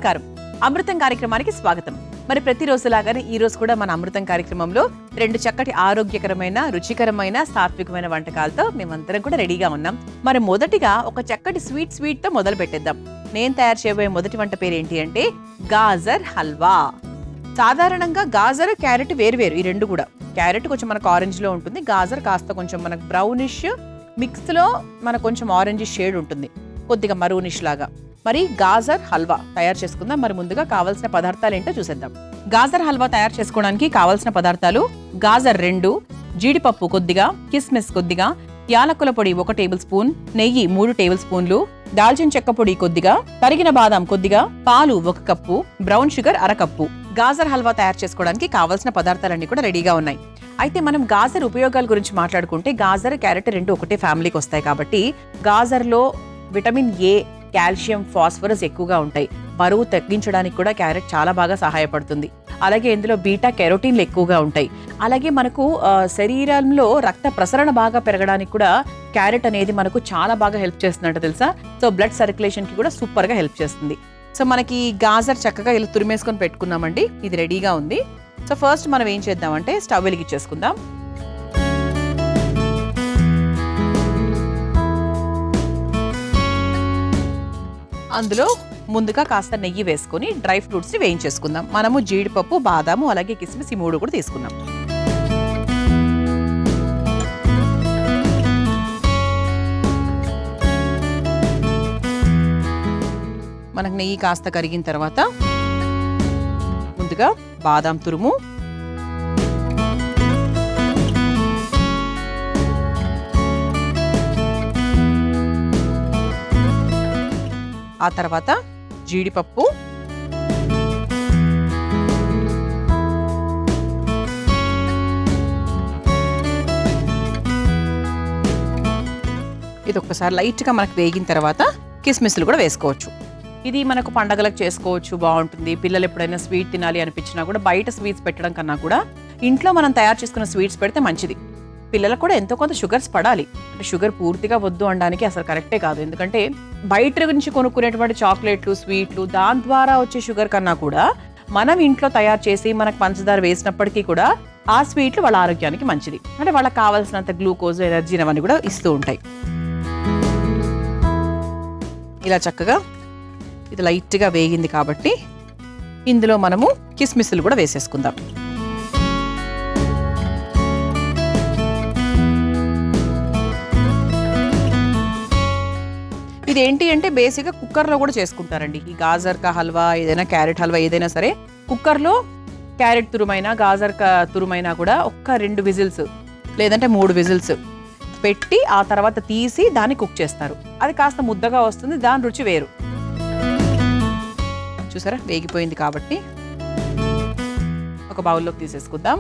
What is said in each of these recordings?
నమస్కారం. అమృతం కార్యక్రమానికి స్వాగతం. మరి ప్రతిరోజులాగానే ఈ రోజు కూడా మన అమృతం కార్యక్రమంలో రెండు చక్కటి ఆరోగ్యకరమైన, రుచికరమైన, సాత్వికమైన వంటకాలతో మేమందరం కూడా రెడీగా ఉన్నాం. మరి మొదటిగా ఒక చక్కటి స్వీట్ తో మొదలు పెట్టేద్దాం. నేను తయారు చేయబోయే మొదటి వంట పేరు ఏంటి అంటే గాజర్ హల్వా. సాధారణంగా గాజర్, క్యారెట్ వేరు ఈ రెండు కూడా. క్యారెట్ కొంచెం మనకు ఆరెంజ్ లో ఉంటుంది, గాజర్ కాస్త కొంచెం మనకు బ్రౌనిష్ మిక్స్ లో మనకు కొంచెం ఆరెంజ్ షేడ్ ఉంటుంది, కొద్దిగా మరూనిష్ లాగా. మరి గాజర్ హల్వా తయారు చేసుకుందాం. మరి ముందుగా కావాల్సిన పదార్థాలు ఏంటో చూసేద్దాం. గాజర్ హల్వా తయారు చేసుకోవడానికి కావాల్సిన పదార్థాలు: గాజర్ 2, జీడిపప్పు కొద్దిగా, కిస్మిస్ కొద్దిగా, యాలకుల పొడి 1 టేబుల్ స్పూన్, నెయ్యి 3 టేబుల్ స్పూన్లు, దాల్చిన చెక్క పొడి కొద్దిగా, తరిగిన బాదాం కొద్దిగా, పాలు 1 cup, brown sugar 1/2 cup. Gajar halwa తయారు చేసుకోవడానికి కావాల్సిన పదార్థాలన్నీ కూడా రెడీగా ఉన్నాయి. అయితే మనం గాజర్ ఉపయోగాల గురించి మాట్లాడుకుంటే గాజర్, క్యారెట్ రెండు ఒకటే ఫ్యామిలీకి వస్తాయి కాబట్టి గాజర్లో విటమిన్ ఏ, కాల్షియం, ఫాస్ఫరస్ ఎక్కువగా ఉంటాయి. బరువు తగ్గించడానికి కూడా క్యారెట్ చాలా బాగా సహాయపడుతుంది. అలాగే ఇందులో బీటా కెరోటిన్లు ఎక్కువగా ఉంటాయి. అలాగే మనకు శరీరంలో రక్త ప్రసరణ బాగా పెరగడానికి కూడా క్యారెట్ అనేది మనకు చాలా బాగా హెల్ప్ చేస్తున్నట్టు తెలుసా. సో బ్లడ్ సర్క్యులేషన్ కి కూడా సూపర్ గా హెల్ప్ చేస్తుంది. సో మనకి గాజర్ చక్కగా ఇలా తురిమేసుకొని పెట్టుకున్నామండి. ఇది రెడీగా ఉంది. సో ఫస్ట్ మనం ఏం చేద్దామంటే స్టవ్ వెలిగించేసుకుందాం. అందులో ముందుగా కాస్త నెయ్యి వేసుకొని డ్రై ఫ్రూట్స్ ని వేయించేసుకుందాం. మనము జీడిపప్పు, బాదాము, అలాగే కిస్మిస్ ఈ 3 కూడా తీసుకున్నాం. మనకు నెయ్యి కాస్త కరిగిన తర్వాత ముందుగా బాదాం తురుము, ఆ తర్వాత జీడిపప్పు, ఇది ఒక్కసారి లైట్గా మనకు వేగిన తర్వాత కిస్మిస్లు కూడా వేసుకోవచ్చు. ఇది మనకు పండగలకు చేసుకోవచ్చు, బాగుంటుంది. పిల్లలు ఎప్పుడైనా స్వీట్ తినాలి అనిపించినా కూడా బయట స్వీట్స్ పెట్టడం కన్నా కూడా ఇంట్లో మనం తయారు చేసుకున్న స్వీట్స్ పెడితే మంచిది. పిల్లలకు కూడా ఎంతో కొంత షుగర్స్ పడాలి. అంటే షుగర్ పూర్తిగా వద్దు అనడానికి అసలు కరెక్టే కాదు. ఎందుకంటే బయట నుంచి కొనుక్కునేటువంటి చాక్లెట్లు, స్వీట్లు దాని ద్వారా వచ్చే షుగర్ కన్నా కూడా మనం ఇంట్లో తయారు చేసి మనకు పంచదార వేసినప్పటికీ కూడా ఆ స్వీట్లు వాళ్ళ ఆరోగ్యానికి మంచిది. అంటే వాళ్ళకి కావాల్సినంత గ్లూకోజ్, ఎనర్జీ అవన్నీ కూడా ఇస్తూ ఉంటాయి. ఇలా చక్కగా ఇది లైట్గా వేగింది కాబట్టి ఇందులో మనము కిస్మిస్లు కూడా వేసేసుకుందాం. ఇది ఏంటి అంటే బేసిక్గా కుక్కర్లో కూడా చేసుకుంటారండి. ఈ గాజర్ కా హల్వా, ఏదైనా క్యారెట్ హల్వా ఏదైనా సరే కుక్కర్లో క్యారెట్ తురుమైనా, గాజర్ కా తురుమైనా కూడా 1-2 విజిల్స్ లేదంటే 3 విజిల్స్ పెట్టి ఆ తర్వాత తీసి దాన్ని కుక్ చేస్తారు. అది కాస్త ముద్దగా వస్తుంది, దాని రుచి వేరు. చూసారా వేగిపోయింది కాబట్టి ఒక బౌల్లోకి తీసేసుకుందాం.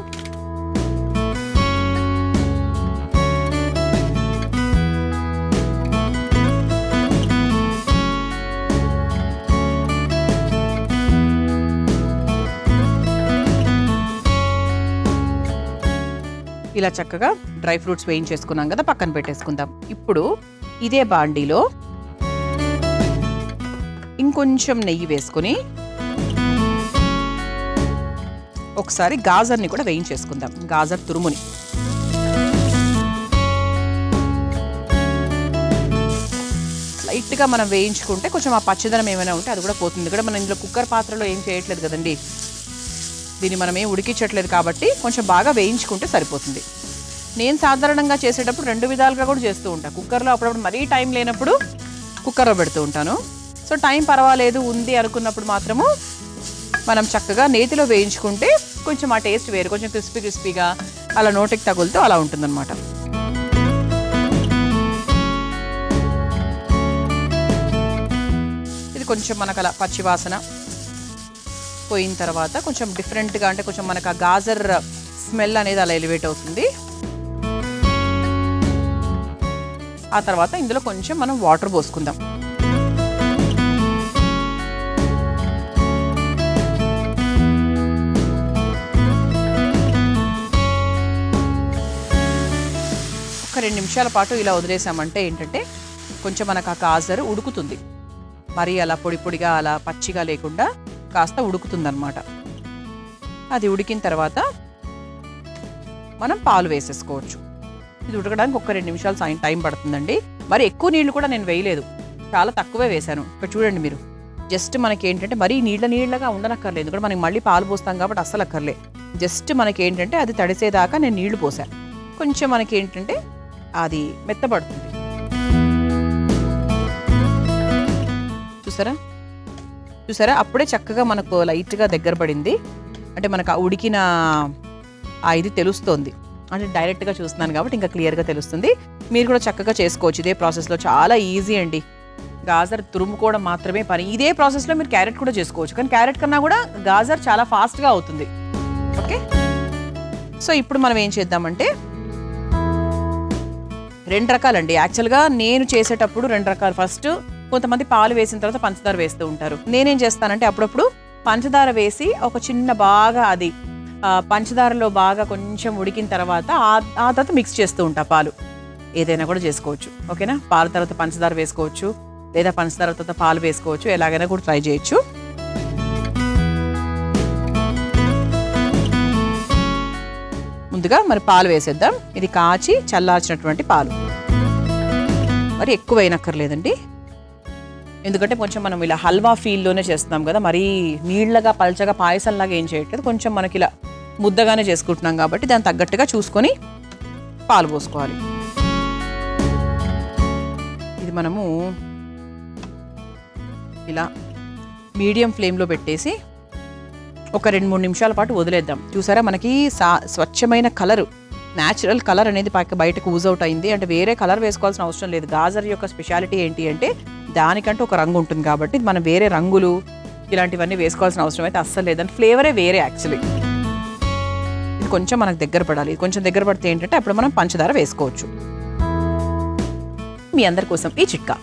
ఇలా చక్కగా డ్రై ఫ్రూట్స్ వేయించేసుకున్నాం కదా, పక్కన పెట్టేసుకుందాం. ఇప్పుడు ఇదే బాండీలో ఇంకొంచెం నెయ్యి వేసుకుని ఒకసారి గాజర్ని కూడా వేయించేసుకుందాం. గాజర్ తురుముని లైట్గా మనం వేయించుకుంటే కొంచెం ఆ పచ్చదనం ఏమైనా ఉంటే అది కూడా పోతుంది. కూడా మనం ఇందులో కుక్కర్ పాత్రలో ఏం చేయట్లేదు కదండి, దీన్ని మనం ఏం ఉడికించట్లేదు కాబట్టి కొంచెం బాగా వేయించుకుంటే సరిపోతుంది. నేను సాధారణంగా చేసేటప్పుడు 2 విధాలుగా కూడా చేస్తూ ఉంటాను. కుక్కర్లో అప్పుడప్పుడు మరీ టైం లేనప్పుడు కుక్కర్లో పెడుతూ ఉంటాను. సో టైం పర్వాలేదు ఉంది అనుకున్నప్పుడు మాత్రము మనం చక్కగా నేతిలో వేయించుకుంటే కొంచెం ఆ టేస్ట్ వేరు, కొంచెం క్రిస్పీగా అలా నోటికి తగులుతూ అలా ఉంటుందన్నమాట. ఇది కొంచెం మనకు అలా పచ్చివాసన పోయిన తర్వాత కొంచెం డిఫరెంట్గా, అంటే కొంచెం మనకు ఆ గాజర్ స్మెల్ అనేది అలా ఎలివేట్ అవుతుంది. ఆ తర్వాత ఇందులో కొంచెం మనం వాటర్ పోసుకుందాం. ఒక 2 నిమిషాల పాటు ఇలా వదిలేసామంటే ఏంటంటే కొంచెం మనకు ఆ గాజర్ ఉడుకుతుంది. మరీ అలా పొడి పొడిగా అలా పచ్చిగా లేకుండా కాస్త ఉడుకుతుందన్నమాట. అది ఉడికిన తర్వాత మనం పాలు వేసేసుకోవచ్చు. ఇది ఉడకడానికి ఒక 2 నిమిషాలు టైం పడుతుందండి. మరి ఎక్కువ నీళ్లు కూడా నేను వేయలేదు, చాలా తక్కువే వేశాను. ఇక్కడ చూడండి మీరు, జస్ట్ మనకి ఏంటంటే మరీ నీళ్ళగా ఉండనక్కర్లేదు, ఎందుకంటే మనకి మళ్ళీ పాలు పోస్తాం కాబట్టి అస్సలు అక్కర్లే. జస్ట్ మనకి ఏంటంటే అది తడిసేదాకా నేను నీళ్లు పోసాను. కొంచెం మనకి ఏంటంటే అది మెత్తబడుతుంది. చూసారా అప్పుడే చక్కగా మనకు లైట్గా దగ్గర పడింది. అంటే మనకు ఆ ఉడికిన ఇది తెలుస్తోంది. అంటే డైరెక్ట్గా చూస్తున్నాను కాబట్టి ఇంకా క్లియర్గా తెలుస్తుంది. మీరు కూడా చక్కగా చేసుకోవచ్చు ఇదే ప్రాసెస్లో, చాలా ఈజీ అండి. గాజర్ తురుముకోవడం మాత్రమే పని. ఇదే ప్రాసెస్లో మీరు క్యారెట్ కూడా చేసుకోవచ్చు, కానీ క్యారెట్ కన్నా కూడా గాజర్ చాలా ఫాస్ట్గా అవుతుంది. ఓకే, సో ఇప్పుడు మనం ఏం చేద్దామంటే 2 రకాలండి. యాక్చువల్గా నేను చేసేటప్పుడు 2 రకాలు. ఫస్ట్ కొంతమంది పాలు వేసిన తర్వాత పంచదార వేస్తూ ఉంటారు. నేనేం చేస్తానంటే అప్పుడప్పుడు పంచదార వేసి ఒక చిన్న బాగా అది పంచదారలో బాగా కొంచెం ఉడికిన తర్వాత ఆ తర్వాత మిక్స్ చేస్తూ ఉంటా పాలు. ఏదైనా కూడా చేసుకోవచ్చు, ఓకేనా. పాల తర్వాత పంచదార వేసుకోవచ్చు, లేదా పంచదార తర్వాత పాలు వేసుకోవచ్చు, ఎలాగైనా కూడా ట్రై చేయొచ్చు. ముందుగా మరి పాలు వేసేద్దాం. ఇది కాచి చల్లార్చినటువంటి పాలు, మరి ఎక్కువ వేయనక్కర్లేదండి. ఎందుకంటే కొంచెం మనం ఇలా హల్వా ఫీల్లోనే చేస్తున్నాం కదా, మరీ నీళ్లగా పల్చగా పాయసంలాగా ఏం చేయట్లేదు, కొంచెం మనకి ఇలా ముద్దగానే చేసుకుంటున్నాం కాబట్టి దాన్ని తగ్గట్టుగా చూసుకొని పాలు పోసుకోవాలి. ఇది మనము ఇలా మీడియం ఫ్లేమ్లో పెట్టేసి ఒక 2-3 నిమిషాల పాటు వదిలేద్దాం. చూసారా మనకి స్వచ్ఛమైన కలరు, న్యాచురల్ కలర్ అనేది బయటకు యూజ్ అవుట్ అయింది. అంటే వేరే కలర్ వేసుకోవాల్సిన అవసరం లేదు. గాజర్ యొక్క స్పెషాలిటీ ఏంటి అంటే దానికంటూ ఒక రంగు ఉంటుంది కాబట్టి మనం వేరే రంగులు ఇలాంటివన్నీ వేసుకోవాల్సిన అవసరం అయితే అస్సలు లేదంటే ఫ్లేవరే వేరే. యాక్చువల్లీ ఇది కొంచెం మనకు దగ్గర పడాలి. కొంచెం దగ్గర పడితే ఏంటంటే అప్పుడు మనం పంచదార వేసుకోవచ్చు. మీ అందరి కోసం ఈ చిట్కా.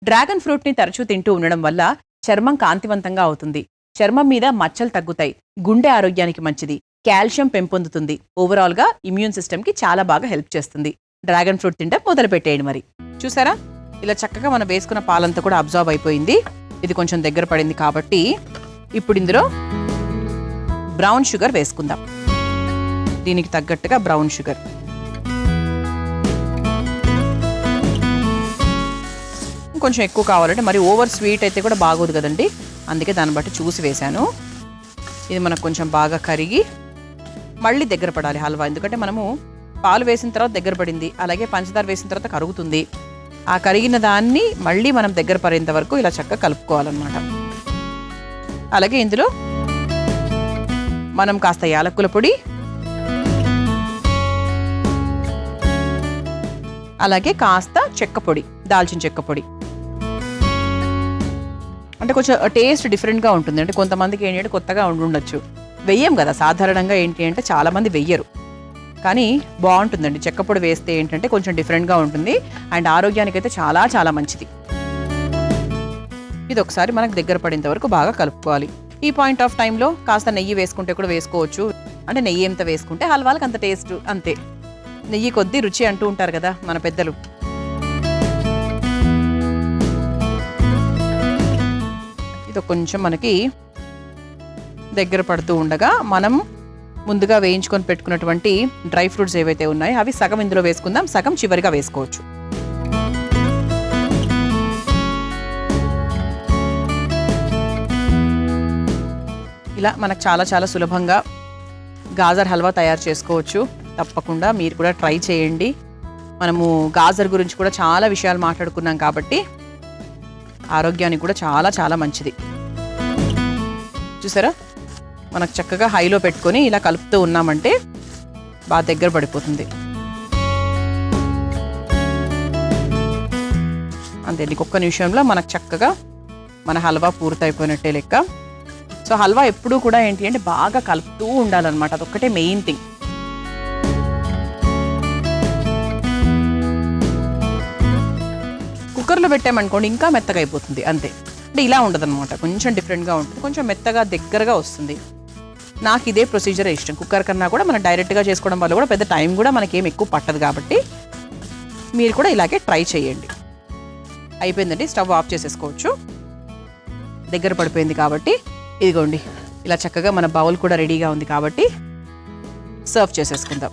డ్రాగన్ ఫ్రూట్ని తరచూ తింటూ ఉండడం వల్ల చర్మం కాంతివంతంగా అవుతుంది, చర్మం మీద మచ్చలు తగ్గుతాయి, గుండె ఆరోగ్యానికి మంచిది, కాల్షియం పెంపొందుతుంది, ఓవరాల్గా ఇమ్యూన్ సిస్టమ్కి చాలా బాగా హెల్ప్ చేస్తుంది. డ్రాగన్ ఫ్రూట్ తింటే మొదలు పెట్టేయండి. మరి చూసారా ఇలా చక్కగా మనం వేసుకున్న పాలంతా కూడా అబ్జార్బ్ అయిపోయింది. ఇది కొంచెం దగ్గర పడింది కాబట్టి ఇప్పుడు ఇందులో బ్రౌన్ షుగర్ వేసుకుందాం. దీనికి తగ్గట్టుగా బ్రౌన్ షుగర్. కొంచెం ఎక్కువ కావాలంటే మరి ఓవర్ స్వీట్ అయితే కూడా బాగోదు కదండి, అందుకే దాన్ని బట్టి చూసి వేశాను. ఇది మనకు కొంచెం బాగా కరిగి మళ్ళీ దగ్గర పడాలి హల్వా, ఎందుకంటే మనము పాలు వేసిన తర్వాత దగ్గర పడింది, అలాగే పంచదార వేసిన తర్వాత కరుగుతుంది. ఆ కరిగిన దాన్ని మళ్ళీ మనం దగ్గర పడేంత వరకు ఇలా చక్కగా కలుపుకోవాలన్నమాట. అలాగే ఇందులో మనం కాస్త యాలకుల పొడి, అలాగే కాస్త చెక్క పొడి, దాల్చిన చెక్క పొడి. అంటే కొంచెం టేస్ట్ డిఫరెంట్గా ఉంటుంది. అంటే కొంతమందికి ఏంటంటే కొత్తగా ఉండొచ్చు, వెయ్యం కదా సాధారణంగా. ఏంటి అంటే చాలామంది వెయ్యరు, కానీ బాగుంటుందండి. చెక్కపొడి వేస్తే ఏంటంటే కొంచెం డిఫరెంట్గా ఉంటుంది అండ్ ఆరోగ్యానికి అయితే చాలా చాలా మంచిది. ఇది ఒకసారి మనకు దగ్గర పడేంత వరకు బాగా కలుపుకోవాలి. ఈ పాయింట్ ఆఫ్ టైంలో కాస్త నెయ్యి వేసుకుంటే కూడా వేసుకోవచ్చు. అంటే నెయ్యి ఎంత వేసుకుంటే హల్వాలకు అంత టేస్ట్, అంతే. నెయ్యి కొద్దీ రుచి అంటూ ఉంటారు కదా మన పెద్దలు. ఇది కొంచెం మనకి దగ్గర పడుతూ ఉండగా మనం ముందుగా వేయించుకొని పెట్టుకున్నటువంటి డ్రై ఫ్రూట్స్ ఏవైతే ఉన్నాయో అవి సగం ఇందులో వేసుకుందాం, సగం చివరిగా వేసుకోవచ్చు. ఇలా మనకు చాలా చాలా సులభంగా గాజర్ హల్వా తయారు చేసుకోవచ్చు. తప్పకుండా మీరు కూడా ట్రై చేయండి. మనము గాజర్ గురించి కూడా చాలా విషయాలు మాట్లాడుకున్నాం కాబట్టి ఆరోగ్యానికి కూడా చాలా చాలా మంచిది. చూసారా మనకు చక్కగా హైలో పెట్టుకొని ఇలా కలుపుతూ ఉన్నామంటే బాగా దగ్గర పడిపోతుంది. అంతే, ఇంకొక నిమిషంలో మనకు చక్కగా మన హల్వా పూర్తయిపోయినట్టే లెక్క. సో హల్వా ఎప్పుడూ కూడా ఏంటి అంటే బాగా కలుపుతూ ఉండాలన్నమాట, అదొక్కటే మెయిన్ థింగ్. కుక్కర్లో పెట్టామనుకోండి ఇంకా మెత్తగా అయిపోతుంది, అంతే. అంటే ఇలా ఉండదన్నమాట, కొంచెం డిఫరెంట్గా ఉంటుంది, కొంచెం మెత్తగా దగ్గరగా వస్తుంది. నాకు ఇదే ప్రొసీజర్ ఇష్టం. కుక్కర్ కన్నా కూడా మనం డైరెక్ట్గా చేసుకోవడం వల్ల కూడా పెద్ద టైం కూడా మనకేం ఎక్కువ పట్టదు కాబట్టి మీరు కూడా ఇలాగే ట్రై చేయండి. అయిపోయిందండి, స్టవ్ ఆఫ్ చేసేసుకోవచ్చు. దగ్గర పడిపోయింది కాబట్టి ఇదిగోండి ఇలా చక్కగా మన బౌల్ కూడా రెడీగా ఉంది కాబట్టి సర్వ్ చేసేసుకుందాం.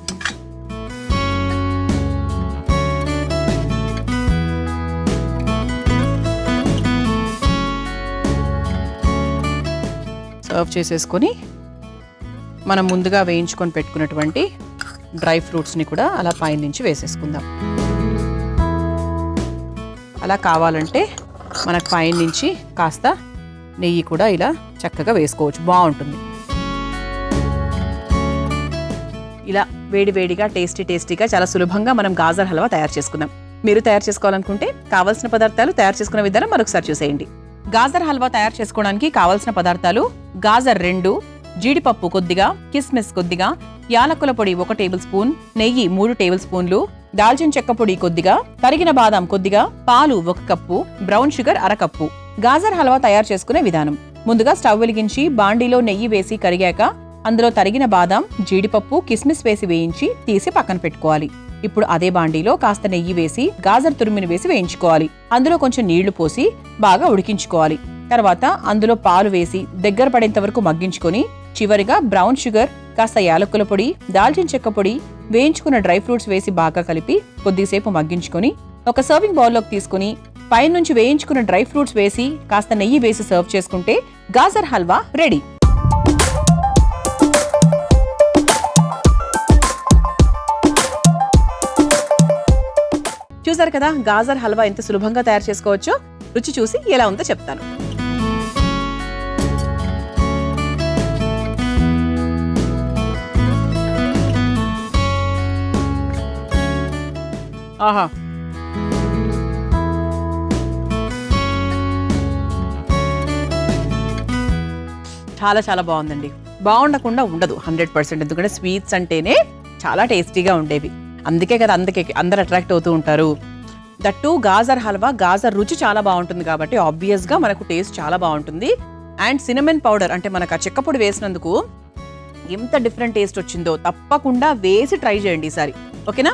సర్వ్ చేసేసుకొని మనం ముందుగా వేయించుకొని పెట్టుకున్నటువంటి డ్రై ఫ్రూట్స్ని కూడా అలా పైనుంచి వేసేసుకుందాం. అలా కావాలంటే మనకు పైనుంచి కాస్త నెయ్యి కూడా ఇలా చక్కగా వేసుకోవచ్చు, బాగుంటుంది. ఇలా వేడివేడిగా టేస్టీగా చాలా సులభంగా మనం గాజర్ హల్వా తయారు చేసుకున్నాం. మీరు తయారు చేసుకోవాలనుకుంటే కావాల్సిన పదార్థాలు తయారు చేసుకునే విధానం మరొకసారి చూసేయండి. గాజర్ హల్వా తయారు చేసుకోవడానికి కావాల్సిన పదార్థాలు: గాజర్ 2, జీడిపప్పు కొద్దిగా, కిస్మిస్ కొద్దిగా, యాలకుల పొడి 1 టేబుల్ స్పూన్, నెయ్యి 3 టేబుల్ స్పూన్లు, దాల్చిన చెక్క పొడి కొద్దిగా, తరిగిన బాదాం కొద్దిగా, పాలు 1 cup, brown sugar 1/2 cup. Gajar halwa తయారు చేసుకునే విధానం: ముందుగా స్టవ్ వెలిగించి బాండీలో నెయ్యి వేసి కరిగాక అందులో తరిగిన బాదాం, జీడిపప్పు, కిస్మిస్ వేసి వేయించి తీసి పక్కన పెట్టుకోవాలి. ఇప్పుడు అదే బాండీలో కాస్త నెయ్యి వేసి గాజర్ తురుముని వేసి వేయించుకోవాలి. అందులో కొంచెం నీళ్లు పోసి బాగా ఉడికించుకోవాలి. తర్వాత అందులో పాలు వేసి దగ్గర పడేంత వరకు మగ్గించుకొని చివరిగా బ్రౌన్ షుగర్, కాస్త యాలకుల పొడి, దాల్చిన చెక్క పొడి, వేయించుకున్న డ్రై ఫ్రూట్స్ వేసి బాగా కలిపి కొద్దిసేపు మగ్గించుకొని ఒక సర్వింగ్ బౌల్లోకి తీసుకుని పైనుంచి వేయించుకున్న డ్రై ఫ్రూట్స్ వేసి కాస్త నెయ్యి వేసి సర్వ్ చేసుకుంటే గాజర్ హల్వా రెడీ. చూసారు కదా గాజర్ హల్వా ఎంత సులభంగా తయారు చేసుకోవచ్చో. రుచి చూసి ఎలా ఉందో చెప్తాను. ఆహా, చాలా బాగుందండి. బాగుండకుండా ఉండదు 100%. ఎందుకంటే స్వీట్స్ అంటేనే చాలా టేస్టీగా ఉండేవి. అందుకే కదా అందరు అట్రాక్ట్ అవుతూ ఉంటారు. దట్టు గాజర్ హల్వా, గాజర్ రుచి చాలా బాగుంటుంది కాబట్టి ఆబ్వియస్గా మనకు టేస్ట్ చాలా బాగుంటుంది. అండ్ సినమన్ పౌడర్ అంటే మనకు ఆ చెక్కపొడి వేసినందుకు ఎంత డిఫరెంట్ టేస్ట్ వచ్చిందో తప్పకుండా వేసి ట్రై చేయండి ఈసారి. ఓకేనా?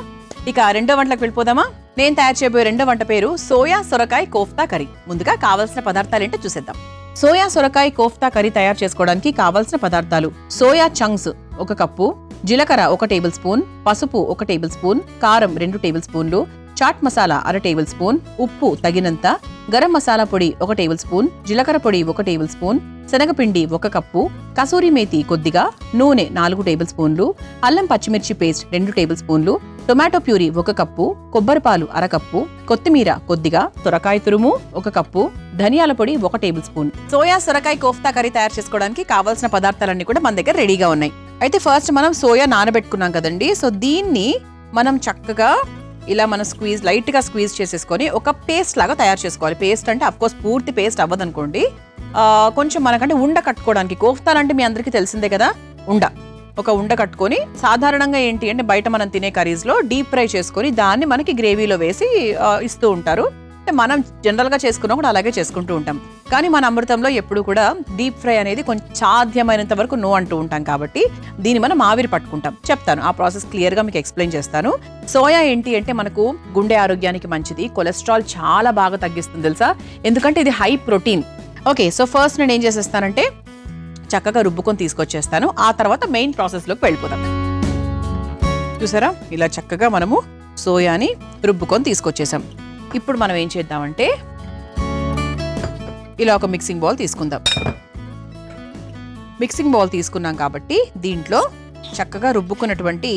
ఇక రెండో వంటలకు వెళ్ళిపోదామా? నేను తయారు చేయబోయే రెండో వంట పేరు సోయా సొరకాయ కోఫ్తా కర్రీ. ముందుగా కావాల్సిన పదార్థాలు ఏంటో చూసేద్దాం. సోయా సొరకాయ కోఫ్తా కర్రీ తయారు చేసుకోవడానికి కావాల్సిన పదార్థాలు: సోయా చంక్స్ 1 కప్పు, జీలకర్ర 1 టేబుల్ స్పూన్, పసుపు 1 టేబుల్ స్పూన్, కారం 2 టేబుల్ స్పూన్లు, చాట్ మసాలా 1/2 టేబుల్ స్పూన్, ఉప్పు తగినంత, గరం మసాలా పొడి 1 టేబుల్ స్పూన్, జీలకర్ర పొడి 1 టేబుల్ స్పూన్, శనగపిండి 1 కప్పు, కసూరి మేతి కొద్దిగా, నూనె 4 టేబుల్ స్పూన్లు, అల్లం పచ్చిమిర్చి పేస్ట్ 2 టేబుల్ స్పూన్లు, టొమాటో ప్యూరీ 1 కప్పు, కొబ్బరిపాలు 1/2 కప్పు, కొత్తిమీర కొద్దిగా, సొరకాయ తురుము 1 కప్పు, ధనియాల పొడి 1 టేబుల్ స్పూన్. సోయా సొరకాయ కోఫ్తా కర్రీ తయారు చేసుకోవడానికి కావాల్సిన పదార్థాలన్నీ కూడా మన దగ్గర రెడీగా ఉన్నాయి. అయితే ఫస్ట్ మనం సోయా నానబెట్టుకున్నాం కదండి. సో దీన్ని మనం చక్కగా ఇలా మనం లైట్ గా స్క్వీజ్ చేసేసుకొని ఒక పేస్ట్ లాగా తయారు చేసుకోవాలి. పేస్ట్ అంటే అఫ్కోర్స్ పూర్తి పేస్ట్ అవ్వదనుకోండి, కొంచెం మనకంటే ఉండ కట్టుకోవడానికి. కోఫ్తాలంటే మీ అందరికీ తెలిసిందే కదా, ఒక ఉండ కట్టుకొని సాధారణంగా ఏంటి అంటే బయట మనం తినే కర్రీస్లో డీప్ ఫ్రై చేసుకొని దాన్ని మనకి గ్రేవీలో వేసి ఇస్తూ ఉంటారు. మనం జనరల్ గా చేసుకున్నా కూడా అలాగే చేసుకుంటూ ఉంటాం. కానీ మన అమృతంలో ఎప్పుడు కూడా డీప్ ఫ్రై అనేది కొంచెం సాధ్యమైనంత వరకు నో అంటూ ఉంటాం కాబట్టి దీన్ని మనం ఆవిరి పట్టుకుంటాం. చెప్తాను, ఆ ప్రాసెస్ క్లియర్ గా మీకు ఎక్స్ప్లెయిన్ చేస్తాను. సోయా ఏంటి అంటే మనకు గుండె ఆరోగ్యానికి మంచిది, కొలెస్ట్రాల్ చాలా బాగా తగ్గిస్తుంది తెలుసా, ఎందుకంటే ఇది high protein. Okay, so first నేను ఏం చేసేస్తానంటే చక్కగా రుబ్బుకొని తీసుకొచ్చేస్తాను. ఆ తర్వాత మెయిన్ ప్రాసెస్ లోకి వెళ్ళిపోతాం. చూసారా, ఇలా చక్కగా మనము సోయాని రుబ్బుకొని తీసుకొచ్చేసాం. ఇప్పుడు మనం ఏం చేద్దామంటే ఇలా ఒక మిక్సింగ్ బౌల్ తీసుకుందాం. మిక్సింగ్ బౌల్ తీసుకున్నాం కాబట్టి దీంట్లో చక్కగా రుబ్బుకున్నటువంటి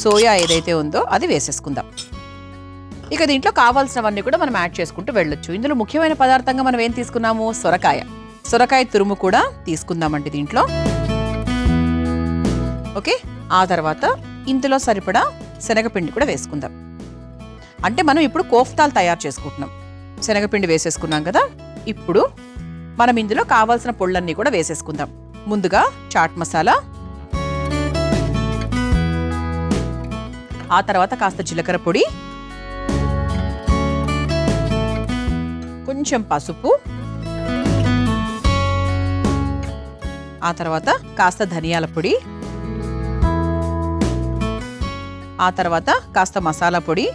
సోయా ఏదైతే ఉందో అది వేసేసుకుందాం. ఇక దీంట్లో కావాల్సినవన్నీ కూడా మనం యాడ్ చేసుకుంటూ వెళ్ళొచ్చు. ఇందులో ముఖ్యమైన పదార్థంగా మనం ఏం తీసుకున్నాము, సొరకాయ తురుము కూడా తీసుకుందామండి దీంట్లో. ఓకే, ఆ తర్వాత ఇందులో సరిపడా శనగపిండి కూడా వేసుకుందాం. అంటే మనం ఇప్పుడు కోఫ్తాలు తయారు చేసుకుంటున్నాం. శనగపిండి వేసేసుకున్నాం కదా, ఇప్పుడు మనం ఇందులో కావాల్సిన పొళ్ళన్నీ కూడా వేసేసుకుందాం. ముందుగా చాట్ మసాలా, ఆ తర్వాత కాస్త జీలకర్ర పొడి, కొంచెం పసుపు, ఆ తర్వాత కాస్త ధనియాల పొడి, ఆ తర్వాత కాస్త మసాలా పొడి,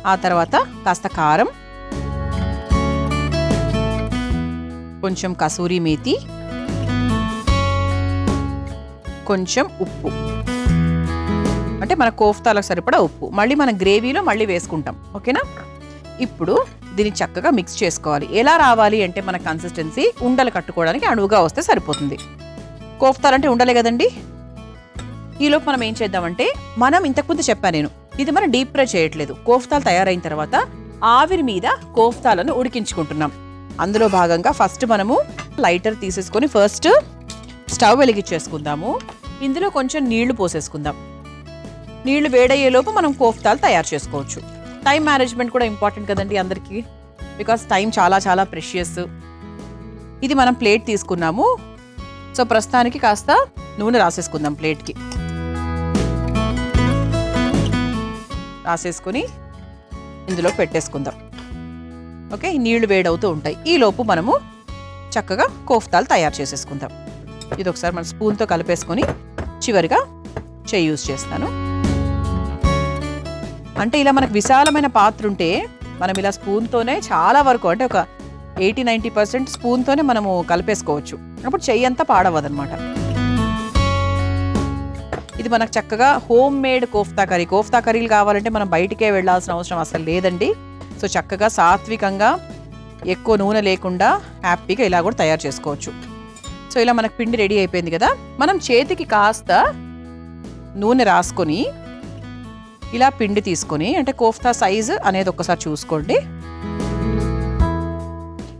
ఆ తర్వాత కాస్త కారం, కొంచెం కసూరి మేతి, కొంచెం ఉప్పు, అంటే మన కోఫ్తాలకు సరిపడా ఉప్పు, మళ్ళీ మన గ్రేవీలో మళ్ళీ వేసుకుంటాం. ఓకేనా? ఇప్పుడు దీన్ని చక్కగా మిక్స్ చేసుకోవాలి. ఎలా రావాలి అంటే మన కన్సిస్టెన్సీ ఉండలు కట్టుకోవడానికి అణువుగా వస్తే సరిపోతుంది. కోఫ్తాలంటే ఉండలే కదండి. ఈలోపు మనం ఏం చేద్దామంటే, మనం ఇంతకుముందు చెప్పాను నేను, ఇది మనం డీప్ ఫ్రై చేయట్లేదు. కోఫ్తాలు తయారైన తర్వాత ఆవిరి మీద కోఫ్తాలను ఉడికించుకుంటున్నాం. అందులో భాగంగా ఫస్ట్ మనము లైటర్ తీసేసుకొని ఫస్ట్ స్టవ్ వెలిగించేసుకుందాము. ఇందులో కొంచెం నీళ్లు పోసేసుకుందాం. నీళ్లు వేడయ్యేలోపు మనం కోఫ్తాలు తయారు చేసుకోవచ్చు. టైం మేనేజ్మెంట్ కూడా ఇంపార్టెంట్ కదండి అందరికీ, బికాస్ టైం చాలా చాలా ప్రెషియస్. ఇది మనం ప్లేట్ తీసుకున్నాము. సో ప్రస్తుతానికి కాస్త నూనె రాసేసుకుందాం. ప్లేట్కి రాసేసుకుని ఇందులో పెట్టేసుకుందాం. ఓకే, నీళ్లు వేడవుతూ ఉంటాయి. ఈలోపు మనము చక్కగా కోఫ్తాలు తయారు చేసేసుకుందాం. ఇది ఒకసారి మన స్పూన్తో కలిపేసుకొని చివరిగా చెయ్యి యూజ్ చేస్తాను. అంటే ఇలా మనకు విశాలమైన పాత్ర ఉంటే మనం ఇలా స్పూన్తోనే చాలా వరకు, అంటే ఒక 80-90% స్పూన్తోనే మనము కలిపేసుకోవచ్చు. అప్పుడు చెయ్యి అంతా పాడవదనమాట. ఇది మనకు చక్కగా home made kofta curry. Kofta కర్రీలు కావాలంటే మనం బయటికే వెళ్ళాల్సిన అవసరం అసలు లేదండి. సో చక్కగా సాత్వికంగా ఎక్కువ నూనె లేకుండా హ్యాపీగా ఇలా కూడా తయారు చేసుకోవచ్చు. సో ఇలా మనకు పిండి రెడీ అయిపోయింది కదా. మనం చేతికి కాస్త నూనె రాసుకొని ఇలా పిండి తీసుకొని, అంటే కోఫ్తా సైజు అనేది ఒక్కసారి చూసుకోండి.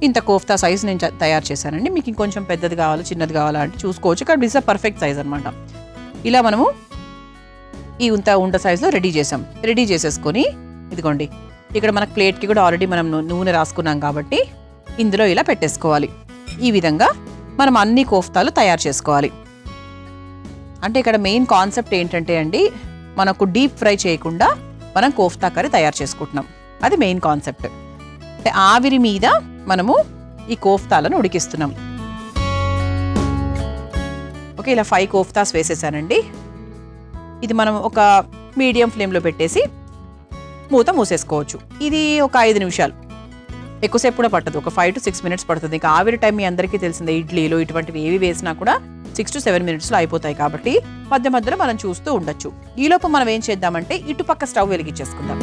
ఇంత కోఫ్తా సైజు నేను తయారు చేశానండి. మీకు ఇంకొంచెం పెద్దది కావాలా చిన్నది కావాలా అంటే చూసుకోవచ్చు. కానీ ఇట్స్ పర్ఫెక్ట్ సైజ్ అనమాట. ఇలా మనము ఈ ఉండ సైజులో రెడీ చేసాం. రెడీ చేసేసుకొని ఇదిగోండి, ఇక్కడ మనకు ప్లేట్కి కూడా ఆల్రెడీ మనం నూనె రాసుకున్నాం కాబట్టి ఇందులో ఇలా పెట్టేసుకోవాలి. ఈ విధంగా మనం అన్ని కోఫ్తాలు తయారు చేసుకోవాలి. అంటే ఇక్కడ మెయిన్ కాన్సెప్ట్ ఏంటంటే అండి, మనకు డీప్ ఫ్రై చేయకుండా మనం కోఫ్తా కర్రీ తయారు చేసుకుంటున్నాం. అది మెయిన్ కాన్సెప్ట్. అంటే ఆవిరి మీద మనము ఈ కోఫ్తాలను ఉడికిస్తున్నాం. ఓకే, ఇలా 5 కోఫ్తాస్ వేసేసానండి. ఇది మనం ఒక మీడియం ఫ్లేమ్లో పెట్టేసి మూత మూసేసుకోవచ్చు. ఇది ఒక 5 నిమిషాలు, ఎక్కువసేపు కూడా పట్టదు. ఒక 5 to 6 minutes పడుతుంది. ఇంకా ఆవిరి టైం మీ అందరికీ తెలిసిందే. ఇడ్లీలు ఇటువంటివి ఏవి వేసినా కూడా 6 to 7 minutesలో అయిపోతాయి. కాబట్టి మధ్య మధ్యలో మనం చూస్తూ ఉండొచ్చు. ఈలోపు మనం ఏం చేద్దామంటే ఇటుపక్క స్టవ్ వెలిగించేసుకుందాం.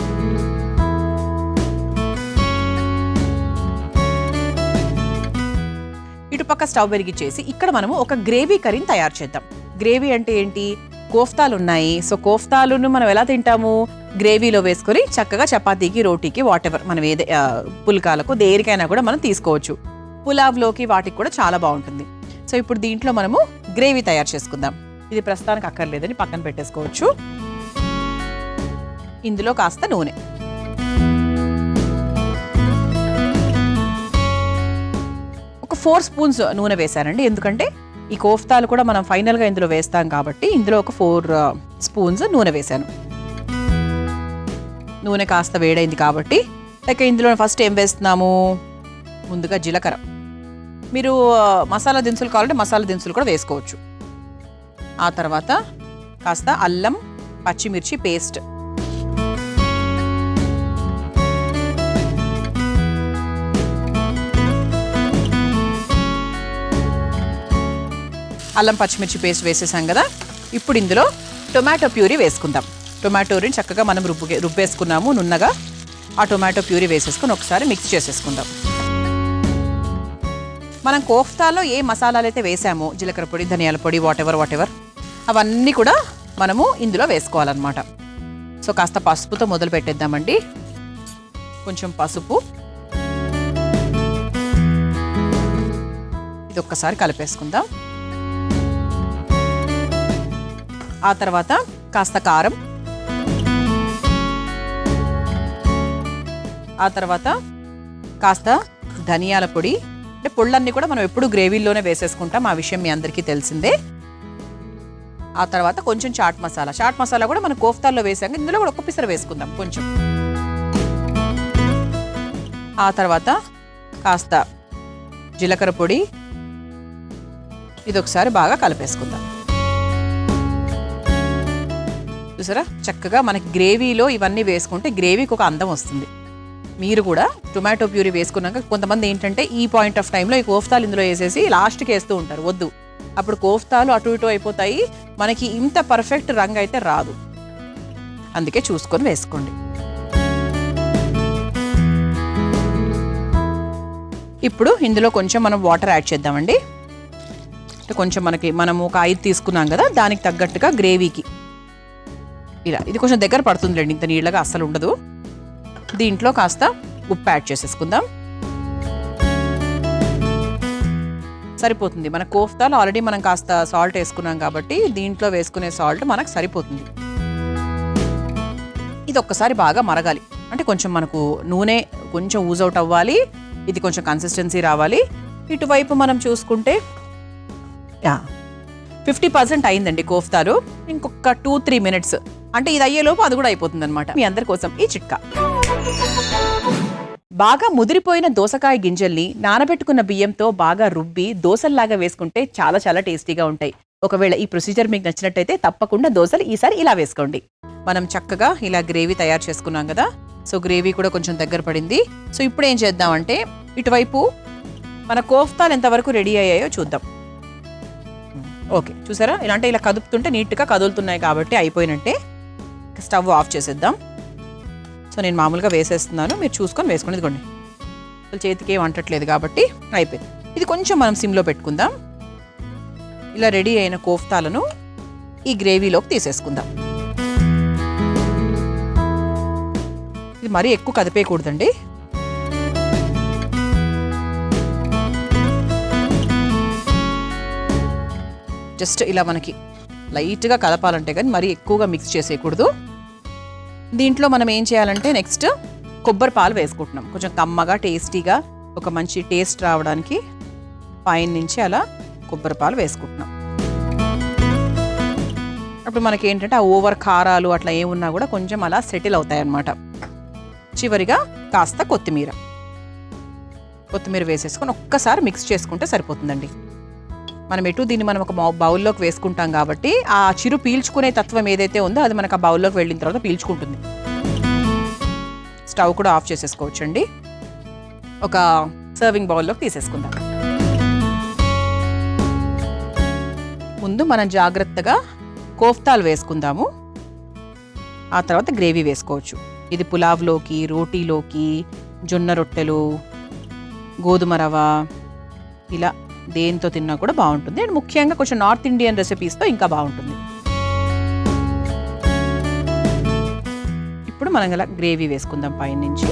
ఇటుపక్క స్టవ్ వెలిగించేసి ఇక్కడ మనము ఒక గ్రేవీ కర్రీని తయారు చేద్దాం. గ్రేవీ అంటే ఏంటి? కోఫ్తాలు ఉన్నాయి. సో కోఫ్తాలను మనం ఎలా తింటాము? గ్రేవీలో వేసుకొని చక్కగా చపాతీకి, రోటీకి, వాటెవర్ మనం ఏదే పుల్కాలకు దేనికైనా కూడా మనం తీసుకోవచ్చు. పులావ్లోకి వాటికి కూడా చాలా బాగుంటుంది. సో ఇప్పుడు దీంట్లో మనము గ్రేవీ తయారు చేసుకుందాం. ఇది ప్రస్తుతానికి అక్కర్లేదని పక్కన పెట్టేసుకోవచ్చు. ఇందులో కాస్త నూనె, ఒక 4 స్పూన్స్ నూనె వేశానండి. ఎందుకంటే ఈ కోఫ్తాలు కూడా మనం ఫైనల్గా ఇందులో వేస్తాం కాబట్టి ఇందులో ఒక 4 స్పూన్స్ నూనె వేశాను. నూనె కాస్త వేడైంది కాబట్టి ఇక ఇందులో ఫస్ట్ ఏం వేస్తున్నాము? ముందుగా జీలకర్ర. మీరు మసాలా దినుసులు కావాలంటే మసాలా దినుసులు కూడా వేసుకోవచ్చు. ఆ తర్వాత కాస్త అల్లం పచ్చిమిర్చి పేస్ట్, అల్లం పచ్చిమిర్చి పేస్ట్ వేసేసాం కదా. ఇప్పుడు ఇందులో టొమాటో ప్యూరీ వేసుకుందాం. టొమాటోని చక్కగా మనం రుబ్బేసుకున్నాము నున్నగా. ఆ టొమాటో ప్యూరీ వేసేసుకుని ఒకసారి మిక్స్ చేసేసుకుందాం. మనం కోఫ్తాలో ఏ మసాలాలు అయితే వేసామో, జీలకర్ర పొడి, ధనియాల పొడి, వాటెవర్ అవన్నీ కూడా మనము ఇందులో వేసుకోవాలన్నమాట. సో కాస్త పసుపుతో మొదలు పెట్టేద్దామండి. కొంచెం పసుపు, ఇది ఒక్కసారి కలిపేసుకుందాం. ఆ తర్వాత కాస్త కారం, ఆ తర్వాత కాస్త ధనియాల పొడి. అంటే పొళ్ళన్నీ కూడా మనం ఎప్పుడు గ్రేవీలోనే వేసేసుకుంటాం, ఆ విషయం మీ అందరికీ తెలిసిందే. ఆ తర్వాత కొంచెం చాట్ మసాలా కూడా మనం కోఫ్తాల్లో వేసాక ఇందులో కూడా ఒక్క పిసర వేసుకుందాం కొంచెం. ఆ తర్వాత కాస్త జీలకర్ర పొడి, ఇది ఒకసారి బాగా కలిపేసుకుందాం. చూసారా చక్కగా మనకి గ్రేవీలో ఇవన్నీ వేసుకుంటే గ్రేవీకి ఒక అందం వస్తుంది. మీరు కూడా టొమాటో ప్యూరీ వేసుకున్నాక కొంతమంది ఏంటంటే ఈ పాయింట్ ఆఫ్ టైంలో ఈ కోఫ్తాలు ఇందులో వేసేసి లాస్ట్కి వేస్తూ ఉంటారు. వద్దు, అప్పుడు కోఫ్తాలు అటు ఇటు అయిపోతాయి, మనకి ఇంత పర్ఫెక్ట్ రంగు అయితే రాదు. అందుకే చూసుకొని వేసుకోండి. ఇప్పుడు ఇందులో కొంచెం మనం వాటర్ యాడ్ చేద్దామండి. కొంచెం మనము ఒక 5 తీసుకున్నాం కదా, దానికి తగ్గట్టుగా గ్రేవీకి ఇలా ఇది కొంచెం దగ్గర పడుతుందిలేండి, ఇంత నీళ్ళగా అస్సలు ఉండదు. దీంట్లో కాస్త ఉప్పు యాడ్ చేసేసుకుందాం. సరిపోతుంది. మన కోఫ్తాలు ఆల్రెడీ మనం కాస్త సాల్ట్ వేసుకున్నాం కాబట్టి దీంట్లో వేసుకునే సాల్ట్ మనకు సరిపోతుంది. ఇది ఒక్కసారి బాగా మరగాలి. అంటే కొంచెం మనకు నూనె కొంచెం ఊజ్ అవుట్ అవ్వాలి, ఇది కొంచెం కన్సిస్టెన్సీ రావాలి. ఇటువైపు మనం చూసుకుంటే 50% అయిందండి కోఫ్తాలు. ఇంకొక 2-3 మినిట్స్ అంటే ఇది అయ్యేలోపు అది కూడా అయిపోతుంది అనమాట. మీ అందరి కోసం ఈ చిట్కా. బాగా ముదిరిపోయిన దోసకాయ గింజల్ని నానబెట్టుకున్న బియ్యంతో బాగా రుబ్బి దోసల్లాగా వేసుకుంటే చాలా చాలా టేస్టీగా ఉంటాయి. ఒకవేళ ఈ ప్రొసీజర్ మీకు నచ్చినట్టయితే తప్పకుండా దోసలు ఈసారి ఇలా వేసుకోండి. మనం చక్కగా ఇలా గ్రేవీ తయారు చేసుకున్నాం కదా, సో గ్రేవీ కూడా కొంచెం దగ్గర పడింది. సో ఇప్పుడు ఏం చేద్దామంటే ఇటువైపు మన కోఫ్తాలు ఎంతవరకు రెడీ అయ్యాయో చూద్దాం. ఓకే, చూసారా ఇలా ఇలా కదుపుతుంటే నీట్గా కదులుతున్నాయి కాబట్టి అయిపోయినట్టే. స్టవ్ ఆఫ్ చేసేద్దాం. సో నేను మామూలుగా వేసేస్తున్నాను, మీరు చూసుకొని వేసుకోండి. ఇదిగోండి, అసలు చేతికి ఏం అంటట్లేదు కాబట్టి అయిపోయింది. ఇది కొంచెం మనం సిమ్లో పెట్టుకుందాం. ఇలా రెడీ అయిన కోఫ్తాలను ఈ గ్రేవీలోకి తీసేసుకుందాం. ఇది మరీ ఎక్కువ కదిపేయకూడదండి. జస్ట్ ఇలా మనకి లైట్గా కదపాలంటే కానీ మరీ ఎక్కువగా మిక్స్ చేసేయకూడదు. దీంట్లో మనం ఏం చేయాలంటే నెక్స్ట్ కొబ్బరి పాలు వేసుకుంటున్నాం. కొంచెం కమ్మగా టేస్టీగా ఒక మంచి టేస్ట్ రావడానికి పైన నుంచి అలా కొబ్బరి పాలు వేసుకుంటున్నాం. అప్పుడు మనకి ఏంటంటే ఆ ఓవర్ కారాలు అట్లా ఏమున్నా కూడా కొంచెం అలా సెటిల్ అవుతాయి అన్నమాట. చివరిగా కాస్త కొత్తిమీర వేసేసుకొని ఒక్కసారి మిక్స్ చేసుకుంటే సరిపోతుందండి. మనం దీన్ని మనం ఒక బౌల్లోకి వేసుకుంటాం కాబట్టి ఆ చిరు పీల్చుకునే తత్వం ఏదైతే ఉందో అది మనకు ఆ బౌల్లోకి వెళ్ళిన తర్వాత పీల్చుకుంటుంది. స్టవ్ కూడా ఆఫ్ చేసేసుకోవచ్చండి. ఒక సర్వింగ్ బౌల్లోకి తీసేసుకుందాం. ముందు మనం జాగ్రత్తగా కోఫ్తాలు వేసుకుందాము, ఆ తర్వాత గ్రేవీ వేసుకోవచ్చు. ఇది పులావ్లోకి, రోటీలోకి, జొన్న రొట్టెలు, గోధుమ రవ ఇలా దేంతో తిన్నా కూడా బాగుంటుంది. అండ్ ముఖ్యంగా కొంచెం నార్త్ ఇండియన్ రెసిపీస్తో ఇంకా బాగుంటుంది. ఇప్పుడు మనం ఇలా గ్రేవీ వేసుకుందాం పైనుంచి.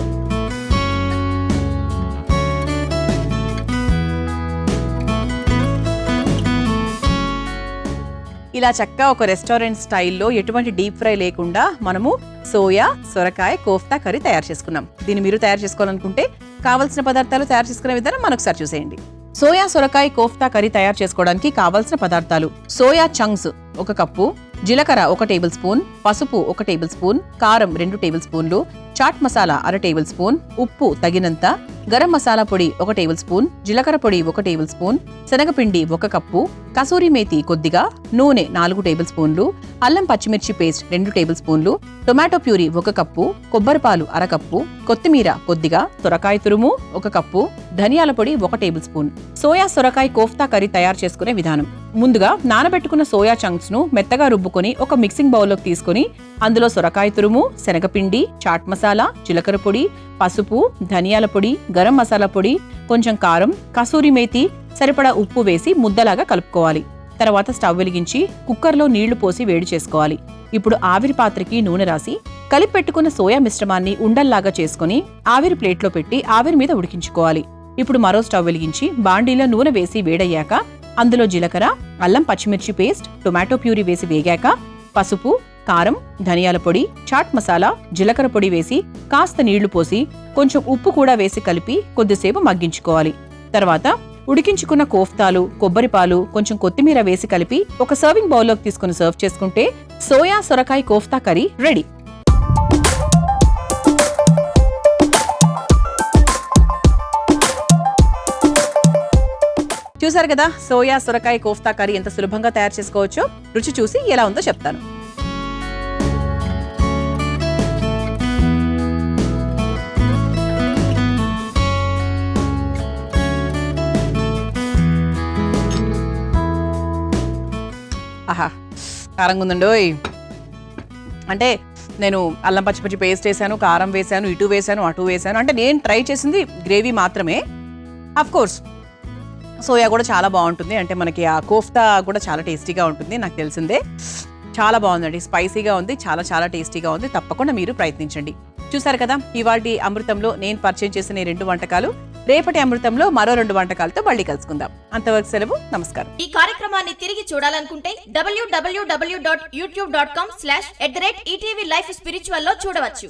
ఇలా చక్కగా ఒక రెస్టారెంట్ స్టైల్లో ఎటువంటి డీప్ ఫ్రై లేకుండా మనము సోయా సొరకాయ కోఫ్తా కర్రీ తయారు చేసుకున్నాం. దీన్ని మీరు తయారు చేసుకోవాలనుకుంటే కావాల్సిన పదార్థాలు తయారు చేసుకునే విధానం మనొకసారి చూసేయండి. సోయా సొరకాయ కోఫ్తా కర్రీ తయారు చేసుకోవడానికి కావాల్సిన పదార్థాలు: సోయా చంక్స్ 1 కప్పు, జీలకర్ర 1 టేబుల్ స్పూన్, పసుపు 1 టేబుల్ స్పూన్, కారం 2 టేబుల్ స్పూన్లు, చాట్ మసాలా 1/2 టేబుల్ స్పూన్, ఉప్పు తగినంత, గరం మసాలా పొడి 1 టేబుల్ స్పూన్, జీలకర్ర పొడి 1 టేబుల్ స్పూన్, శనగపిండి 1 కప్పు, కసూరి మేతి కొద్దిగా, నూనె 4 టేబుల్ స్పూన్లు, అల్లం పచ్చిమిర్చి పేస్ట్ 2 టేబుల్ స్పూన్లు, టొమాటో ప్యూరీ 1 కప్పు, కొబ్బరి పాలు 1/2 కప్పు, కొత్తిమీర కొద్దిగా, సొరకాయ తురుము 1 కప్పు, ధనియాల పొడి 1 టేబుల్ స్పూన్. సోయా సొరకాయ కోఫ్తా కర్రీ తయారు చేసుకునే విధానం: ముందుగా నానబెట్టుకున్న సోయా చంక్స్ ను మెత్తగా రుబ్బుకొని ఒక మిక్సింగ్ బౌల్లోకి తీసుకుని అందులో సొరకాయ తురుము, శనగపిండి, చాట్ మసాలా, జీలకర్ర పొడి, పసుపు, ధనియాల పొడి, గరం మసాలా పొడి, కొంచెం కారం, కసూరి మేతి, సరిపడా ఉప్పు వేసి ముద్దలాగా కలుపుకోవాలి. తర్వాత స్టవ్ వెలిగించి కుక్కర్లో నీళ్లు పోసి వేడి చేసుకోవాలి. ఇప్పుడు ఆవిరి పాత్రకి నూనె రాసి కలిపి పెట్టుకున్న సోయా మిశ్రమాన్ని ఉండల్లాగా చేసుకుని ఆవిరి ప్లేట్లో పెట్టి ఆవిరి మీద ఉడికించుకోవాలి. ఇప్పుడు మరో స్టవ్ వెలిగించి బాండీలో నూనె వేసి వేడయ్యాక అందులో జీలకర్ర, అల్లం పచ్చిమిర్చి పేస్ట్, టొమాటో ప్యూరీ వేసి వేగాక పసుపు, కారం, ధనియాల పొడి, చాట్ మసాలా, జీలకర్ర పొడి వేసి కాస్త నీళ్లు పోసి కొంచెం ఉప్పు కూడా వేసి కలిపి కొద్దిసేపు మగ్గించుకోవాలి. తర్వాత ఉడికించుకున్న కోఫ్తాలు, కొబ్బరి పాలు, కొంచెం కొత్తిమీర వేసి కలిపి ఒక సర్వింగ్ బౌల్లోకి తీసుకుని సర్వ్ చేసుకుంటే సోయా సొరకాయ కోఫ్తా కర్రీ రెడీ. చూసారు కదా సోయా సొరకాయ కోఫ్తా కర్రీ ఎంత సులభంగా తయారు చేసుకోవచ్చో. రుచి చూసి ఎలా ఉందో చెప్తాను. ఆహా కారంగా ఉందండోయ్. అంటే నేను అల్లం పచ్చిమిర్చి పేస్ట్ వేసాను, కారం వేసాను, ఇటు వేసాను, అటు వేసాను. అంటే నేను ట్రై చేసింది గ్రేవీ మాత్రమే. అఫ్ కోర్స్ సోయా కూడా చాలా బాగుంటుంది. అంటే మనకి ఆ కోఫ్తా కూడా చాలా టేస్టీగా ఉంటుంది, నాకు తెలిసిందే. చాలా బాగుందండి, స్పైసీగా ఉంది, చాలా చాలా టేస్టీగా ఉంది. తప్పకుండా మీరు ప్రయత్నించండి. చూసారు కదా ఇవాల్టి అమృతంలో నేను పరిచయం చేసిన ఈ 2 వంటకాలు. రేపటి అమృతంలో మరో 2 వంటకాలతో మళ్ళీ కలుసుకుందాం. అంతవరకు సెలవు, నమస్కారం. ఈ కార్యక్రమాన్ని తిరిగి చూడాలనుకుంటే www.youtube.com/ETV Life Spiritual లో చూడవచ్చు.